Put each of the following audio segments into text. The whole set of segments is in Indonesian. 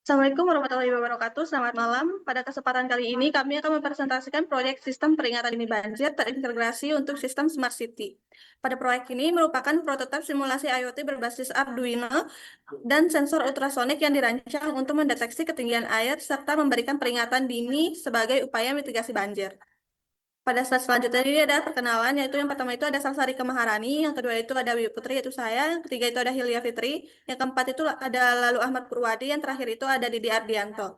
Assalamualaikum warahmatullahi wabarakatuh. Selamat malam. Pada kesempatan kali ini kami akan mempresentasikan proyek sistem peringatan dini banjir terintegrasi untuk sistem Smart City. Pada proyek ini merupakan prototipe simulasi IoT berbasis Arduino dan sensor ultrasonik yang dirancang untuk mendeteksi ketinggian air serta memberikan peringatan dini sebagai upaya mitigasi banjir. Pada slide selanjutnya ini ada perkenalan, yaitu yang pertama itu ada Salsari Kemaharani, yang kedua itu ada Wiwi Putri, yaitu saya, yang ketiga itu ada Hilya Fitri, yang keempat itu ada Lalu Ahmad Purwadi, yang terakhir itu ada Didi Ardianto.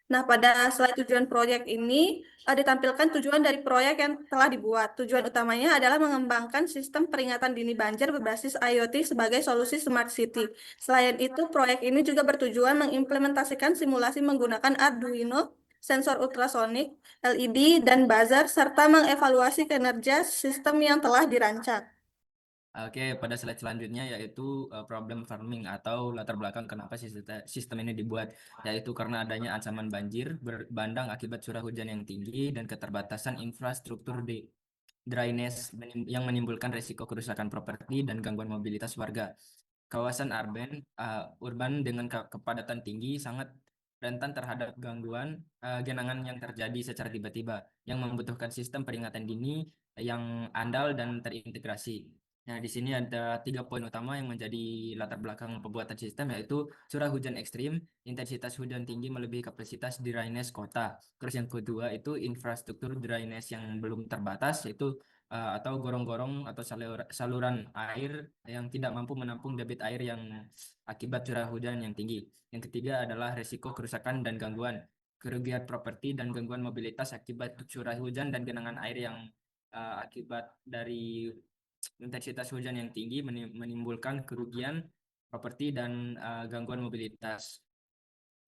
Nah, pada slide tujuan proyek ini ditampilkan tujuan dari proyek yang telah dibuat. Tujuan utamanya adalah mengembangkan sistem peringatan dini banjir berbasis IoT sebagai solusi Smart City. Selain itu, proyek ini juga bertujuan mengimplementasikan simulasi menggunakan Arduino, sensor ultrasonik, LED, dan buzzer, serta mengevaluasi kinerja sistem yang telah dirancang. Oke, pada slide selanjutnya yaitu problem farming atau latar belakang kenapa sistem ini dibuat, yaitu karena adanya ancaman banjir bandang akibat curah hujan yang tinggi dan keterbatasan infrastruktur di drainase yang menimbulkan risiko kerusakan properti dan gangguan mobilitas warga. Kawasan urban dengan kepadatan tinggi sangat rentan terhadap gangguan genangan yang terjadi secara tiba-tiba yang membutuhkan sistem peringatan dini yang andal dan terintegrasi. Nah, di sini ada 3 poin utama yang menjadi latar belakang pembuatan sistem, yaitu curah hujan ekstrim, intensitas hujan tinggi melebihi kapasitas drainase kota. Terus yang kedua itu infrastruktur drainase yang belum terbatas, yaitu atau gorong-gorong atau saluran air yang tidak mampu menampung debit air yang akibat curah hujan yang tinggi. Yang ketiga adalah risiko kerusakan dan gangguan, kerugian properti dan gangguan mobilitas akibat curah hujan dan genangan air yang akibat dari intensitas hujan yang tinggi menimbulkan kerugian properti dan gangguan mobilitas.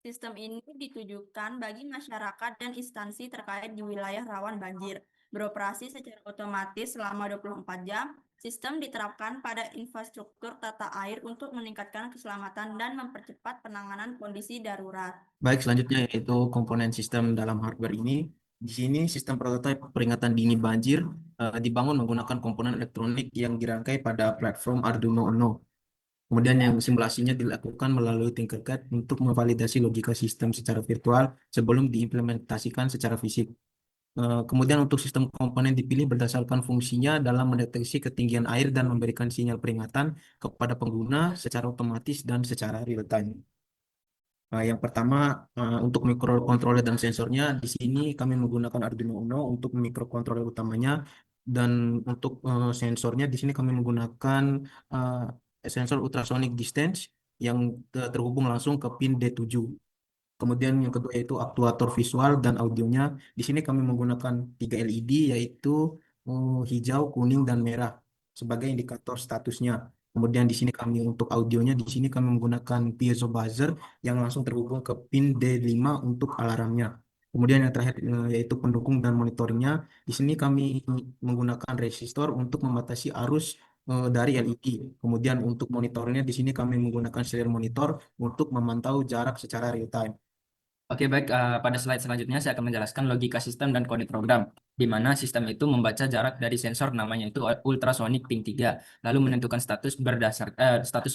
Sistem ini ditujukan bagi masyarakat dan instansi terkait di wilayah rawan banjir. Beroperasi secara otomatis selama 24 jam, sistem diterapkan pada infrastruktur tata air untuk meningkatkan keselamatan dan mempercepat penanganan kondisi darurat. Baik, selanjutnya yaitu komponen sistem dalam hardware ini. Di sini sistem prototipe peringatan dini banjir dibangun menggunakan komponen elektronik yang dirangkai pada platform Arduino Uno. Kemudian yang simulasinya dilakukan melalui Tinkercad untuk memvalidasi logika sistem secara virtual sebelum diimplementasikan secara fisik. Kemudian untuk sistem komponen dipilih berdasarkan fungsinya dalam mendeteksi ketinggian air dan memberikan sinyal peringatan kepada pengguna secara otomatis dan secara real time. Yang pertama, untuk microcontroller dan sensornya, di sini kami menggunakan Arduino Uno untuk microcontroller utamanya, dan untuk sensornya di sini kami menggunakan uh, sensor ultrasonic distance yang terhubung langsung ke pin D7. Kemudian yang kedua yaitu aktuator visual dan audionya. Di sini kami menggunakan 3 LED, yaitu hijau, kuning, dan merah sebagai indikator statusnya. Kemudian di sini kami untuk audionya, di sini kami menggunakan piezo buzzer yang langsung terhubung ke pin D5 untuk alarmnya. Kemudian yang terakhir yaitu pendukung dan monitoringnya. Di sini kami menggunakan resistor untuk membatasi arus dari LED. Kemudian untuk monitornya di sini kami menggunakan serial monitor untuk memantau jarak secara real time. Oke, baik. Pada slide selanjutnya saya akan menjelaskan logika sistem dan kode program, di mana sistem itu membaca jarak dari sensor namanya itu ultrasonic ping 3, lalu menentukan status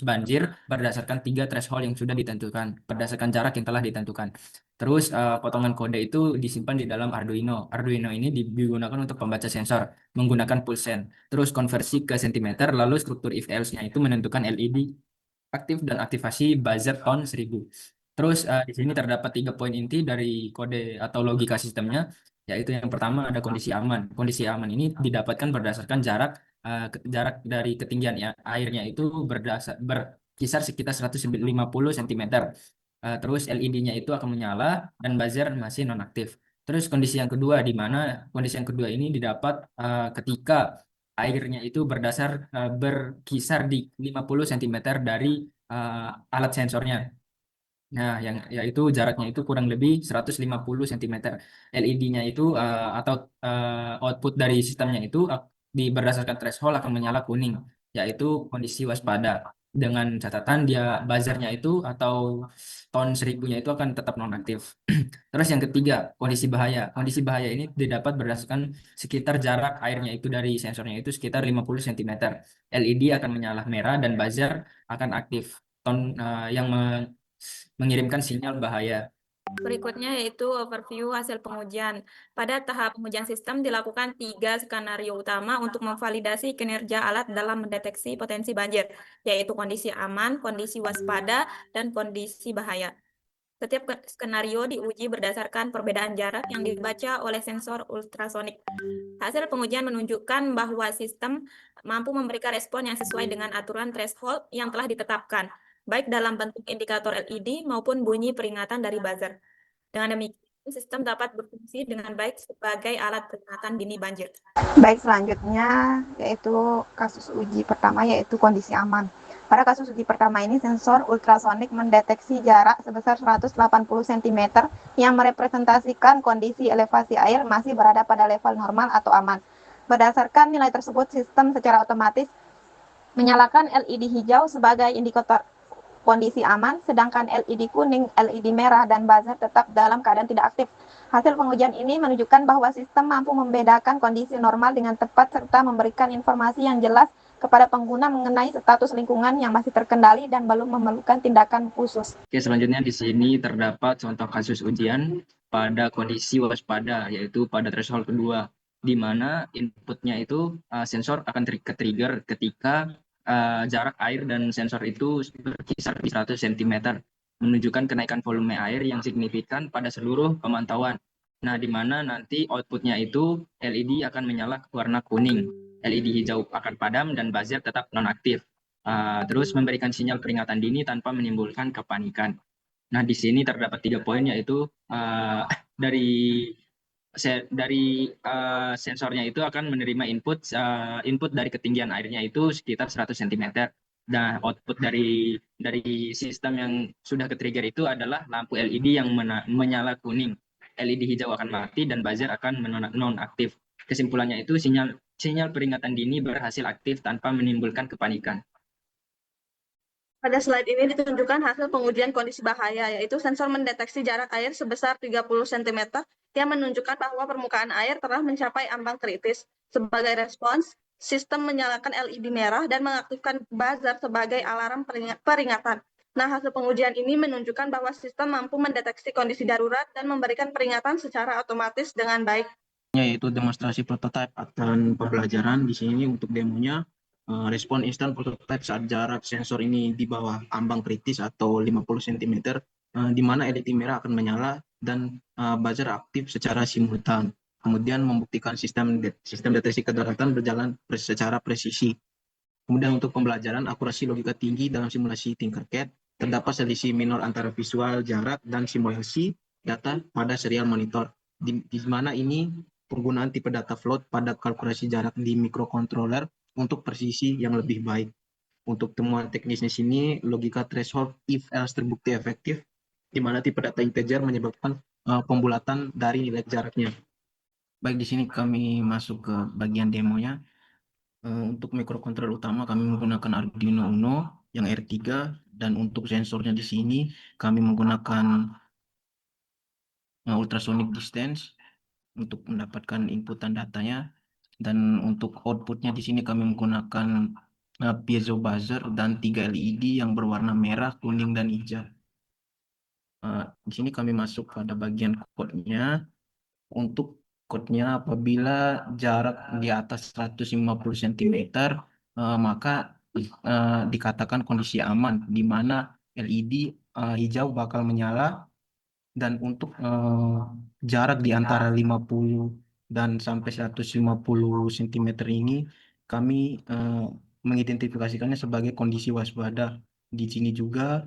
banjir berdasarkan 3 threshold yang sudah ditentukan, berdasarkan jarak yang telah ditentukan. Terus potongan kode itu disimpan di dalam Arduino. Arduino ini digunakan untuk pembaca sensor menggunakan pulsen. Terus konversi ke sentimeter, lalu struktur if else-nya itu menentukan LED aktif dan aktivasi buzzer on 1000. Terus di sini terdapat 3 poin inti dari kode atau logika sistemnya, yaitu yang pertama ada kondisi aman. Kondisi aman ini didapatkan berdasarkan jarak dari ketinggian ya, airnya itu berkisar sekitar 150 cm. Terus LED-nya itu akan menyala dan buzzer masih nonaktif. Terus kondisi yang kedua, di mana kondisi yang kedua ini didapat ketika airnya itu berkisar di 50 cm dari alat sensornya. Nah, yang yaitu jaraknya itu kurang lebih 150 cm. LED-nya itu atau output dari sistemnya itu berdasarkan threshold akan menyala kuning, yaitu kondisi waspada. Dengan catatan dia buzzernya itu atau tahun 1000-nya itu akan tetap nonaktif. Terus yang ketiga, kondisi bahaya. Kondisi bahaya ini didapat berdasarkan sekitar jarak airnya itu dari sensornya itu sekitar 50 cm. LED akan menyala merah dan buzzer akan aktif. Yang mengirimkan sinyal bahaya. Berikutnya yaitu overview hasil pengujian. Pada tahap pengujian sistem dilakukan 3 skenario utama untuk memvalidasi kinerja alat dalam mendeteksi potensi banjir, yaitu kondisi aman, kondisi waspada, dan kondisi bahaya. Setiap skenario diuji berdasarkan perbedaan jarak yang dibaca oleh sensor ultrasonik. Hasil pengujian menunjukkan bahwa sistem mampu memberikan respon yang sesuai dengan aturan threshold yang telah ditetapkan, baik dalam bentuk indikator LED maupun bunyi peringatan dari buzzer. Dengan demikian, sistem dapat berfungsi dengan baik sebagai alat peringatan dini banjir. Baik, selanjutnya yaitu kasus uji pertama yaitu kondisi aman. Pada kasus uji pertama ini sensor ultrasonik mendeteksi jarak sebesar 180 cm yang merepresentasikan kondisi elevasi air masih berada pada level normal atau aman. Berdasarkan nilai tersebut, sistem secara otomatis menyalakan LED hijau sebagai indikator kondisi aman, sedangkan LED kuning, LED merah, dan buzzer tetap dalam keadaan tidak aktif. Hasil pengujian ini menunjukkan bahwa sistem mampu membedakan kondisi normal dengan tepat serta memberikan informasi yang jelas kepada pengguna mengenai status lingkungan yang masih terkendali dan belum memerlukan tindakan khusus. Oke, selanjutnya di sini terdapat contoh kasus ujian pada kondisi waspada, yaitu pada threshold kedua, di mana inputnya itu sensor akan ke-trigger ketika jarak air dan sensor itu berkisar di 100 cm, menunjukkan kenaikan volume air yang signifikan pada seluruh pemantauan. Nah, di mana nanti outputnya itu LED akan menyala warna kuning, LED hijau akan padam, dan buzzer tetap nonaktif. Terus memberikan sinyal peringatan dini tanpa menimbulkan kepanikan. Nah, di sini terdapat 3 poin, yaitu dari sensornya itu akan menerima input dari ketinggian airnya itu sekitar 100 cm. Nah, output dari sistem yang sudah ke-trigger itu adalah lampu LED yang menyala kuning. LED hijau akan mati dan buzzer akan non-aktif. Kesimpulannya itu sinyal peringatan dini berhasil aktif tanpa menimbulkan kepanikan. Pada slide ini ditunjukkan hasil pengujian kondisi bahaya, yaitu sensor mendeteksi jarak air sebesar 30 cm yang menunjukkan bahwa permukaan air telah mencapai ambang kritis. Sebagai respons, sistem menyalakan LED merah dan mengaktifkan buzzer sebagai alarm peringatan. Nah, hasil pengujian ini menunjukkan bahwa sistem mampu mendeteksi kondisi darurat dan memberikan peringatan secara otomatis dengan baik. Yaitu demonstrasi prototipe dan pembelajaran. Di sini untuk demonya respon instan prototipe saat jarak sensor ini di bawah ambang kritis atau 50 cm, di mana LED merah akan menyala dan buzzer aktif secara simultan. Kemudian membuktikan sistem deteksi kedaruratan berjalan secara presisi. Kemudian untuk pembelajaran akurasi logika tinggi dalam simulasi Tinkercad, terdapat selisih minor antara visual, jarak, dan simulasi data pada serial monitor, di mana ini penggunaan tipe data float pada kalkulasi jarak di microcontroller untuk presisi yang lebih baik. Untuk temuan teknisnya sini, logika threshold if-else terbukti efektif, di mana tipe data integer menyebabkan pembulatan dari nilai jaraknya. Baik, di sini kami masuk ke bagian demonya. Untuk microcontroller utama kami menggunakan Arduino Uno yang R3, dan untuk sensornya di sini kami menggunakan ultrasonic distance untuk mendapatkan inputan datanya, dan untuk outputnya di sini kami menggunakan piezo buzzer dan 3 LED yang berwarna merah, kuning, dan hijau. Di sini kami masuk pada bagian code-nya. Untuk code-nya, apabila jarak di atas 150 cm, maka dikatakan kondisi aman, di mana LED hijau bakal menyala, dan untuk jarak di antara 50 dan sampai 150 cm ini kami mengidentifikasikannya sebagai kondisi waspada. Di sini juga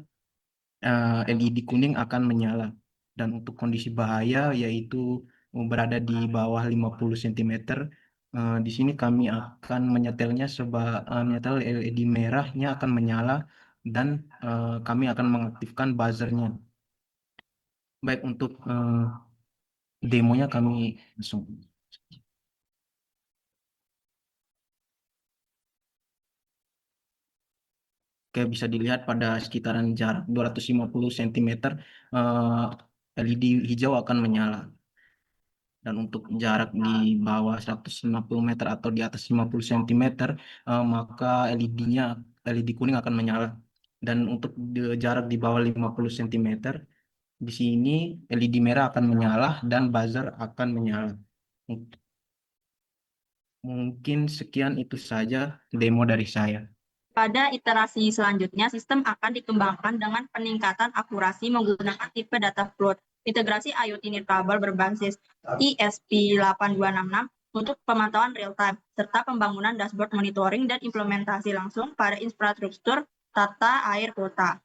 LED kuning akan menyala, dan untuk kondisi bahaya yaitu berada di bawah 50 cm. Di sini kami akan menyetelnya menyetel LED merahnya akan menyala, dan kami akan mengaktifkan buzzernya. Baik, untuk demonya kami langsung. Oke, bisa dilihat pada sekitaran jarak 250 cm LED hijau akan menyala. Dan untuk jarak di bawah 150 meter atau di atas 50 cm, maka LED kuning akan menyala. Dan untuk jarak di bawah 50 cm, di sini LED merah akan menyala dan buzzer akan menyala. Mungkin sekian itu saja demo dari saya. Pada iterasi selanjutnya, sistem akan dikembangkan dengan peningkatan akurasi menggunakan tipe data float, integrasi IoT nirkabel berbasis ESP8266 untuk pemantauan real-time, serta pembangunan dashboard monitoring dan implementasi langsung pada infrastruktur tata air kota.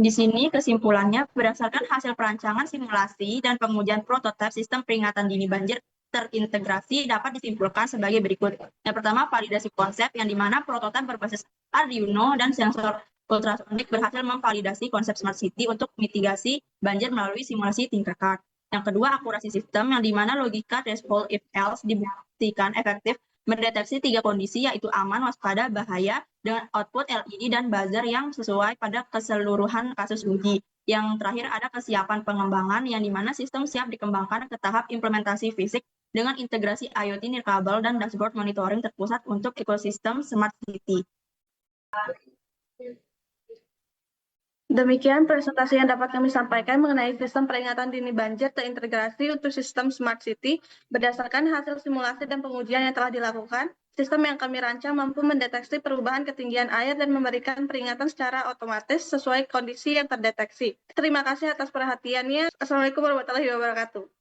Di sini kesimpulannya, berdasarkan hasil perancangan simulasi dan pengujian prototipe sistem peringatan dini banjir terintegrasi dapat disimpulkan sebagai berikut. Yang pertama, validasi konsep yang dimana prototipe berbasis Arduino dan sensor ultrasonik berhasil memvalidasi konsep smart city untuk mitigasi banjir melalui simulasi Tinkercad. Yang kedua, akurasi sistem yang dimana logika threshold if else dibuktikan efektif mendeteksi 3 kondisi yaitu aman, waspada, bahaya dengan output LED dan buzzer yang sesuai pada keseluruhan kasus uji. Yang terakhir ada kesiapan pengembangan yang dimana sistem siap dikembangkan ke tahap implementasi fisik dengan integrasi IoT nirkabel dan dashboard monitoring terpusat untuk ekosistem smart city. Demikian presentasi yang dapat kami sampaikan mengenai sistem peringatan dini banjir terintegrasi untuk sistem Smart City berdasarkan hasil simulasi dan pengujian yang telah dilakukan. Sistem yang kami rancang mampu mendeteksi perubahan ketinggian air dan memberikan peringatan secara otomatis sesuai kondisi yang terdeteksi. Terima kasih atas perhatiannya. Assalamualaikum warahmatullahi wabarakatuh.